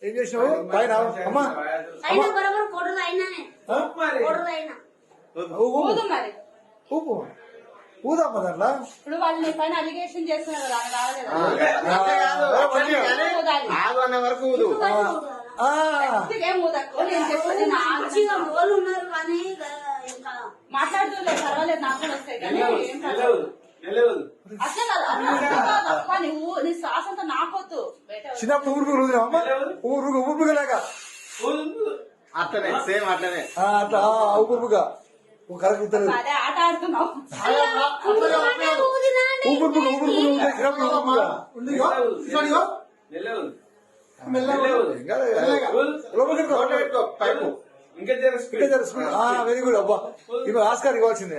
ఏం చేసినావు పైన అమ్మా ఊపు ఊదమ్మా దాంట్లో ఇప్పుడు వాళ్ళు నీ పైన అలిగేషన్ చేస్తున్నారు అనే వరకు ఏం ఊదక్కు నేను చెప్పేది ఉన్నారు కానీ మాట్లాడుతూ పర్వాలేదు నాకు కూడా వస్తాయి కానీ ఏం అట్లా కాదు అక్క నువ్వు నీ శ్వాస అంతా నాకొద్దు చిన్నప్పుడు ఊరుకు అమ్మా ఊరుకులేక అట్లనే సేమ్ అట్లనే అట్లా ఊరుకుగా కరెక్ట్ అదే ఆట ఆడుతున్నావు వెరీ గుడ్ అబ్బా ఇప్పుడు ఆస్కార్ ఇవ్వాల్సిందే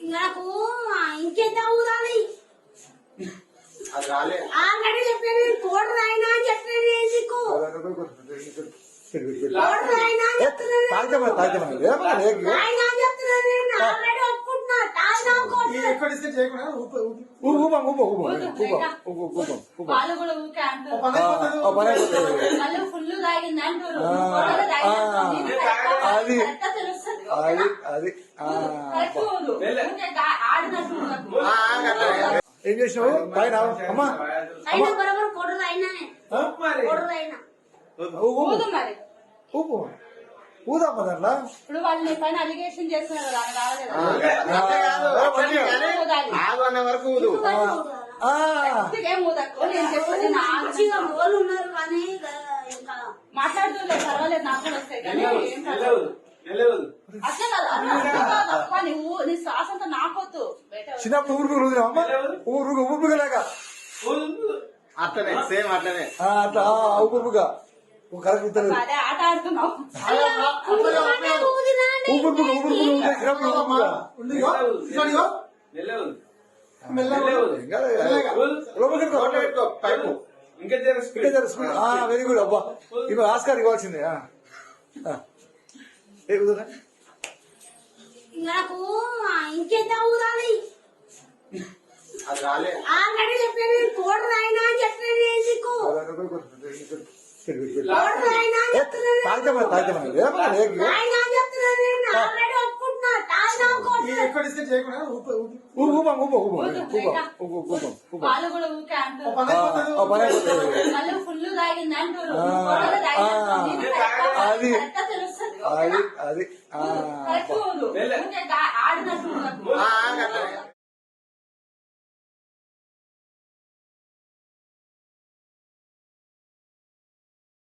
నాకు ఇంకెంత ఊదాలి ఆల్రెడీ చెప్పాను కోట రాయినా అని చెప్పాను ఎందుకు వాళ్ళు కూడా ఊకే అంటారు ఫుల్ తాగింది అంటారు అది అది ఆడినట్టు ఏం చేసినావు పైన అమ్మా బరాబర్ కోట రాయినా ఊదు మరి ఊపు ఊదమ్మా దాంట్లో ఇప్పుడు వాళ్ళు నీ పైన అలిగేషన్ చేస్తున్నారు అనే వరకు ఏం ఊదక్కు నేను చెప్పేది ఉన్నారు కానీ మాట్లాడుతూ పర్వాలేదు నాకు కూడా వస్తాయి కానీ ఏం అట్లా కాదు అక్క నువ్వు నీ శ్వాస అంతా నాకొద్దు చిన్నప్పుడు అమ్మా ఊరుకులేక అట్లనే సేమ్ అట్లనే అట్లా ఊరుకుగా కరెక్ట్ అదే ఆట ఆడుతున్నావు వెరీ గుడ్ అబ్బా ఇప్పుడు ఆస్కార్ ఇవ్వాల్సిందే నాకు ఇంకెంత ఊదాలి ఆల్రెడీ చెప్పాను కోట రాయినా అని చెప్పాను ఎందుకు వాళ్ళు కూడా ఊకే అంటారు ఫుల్ తాగింది అంటారు అది తెలుస్తుంది అది ఆడినట్టు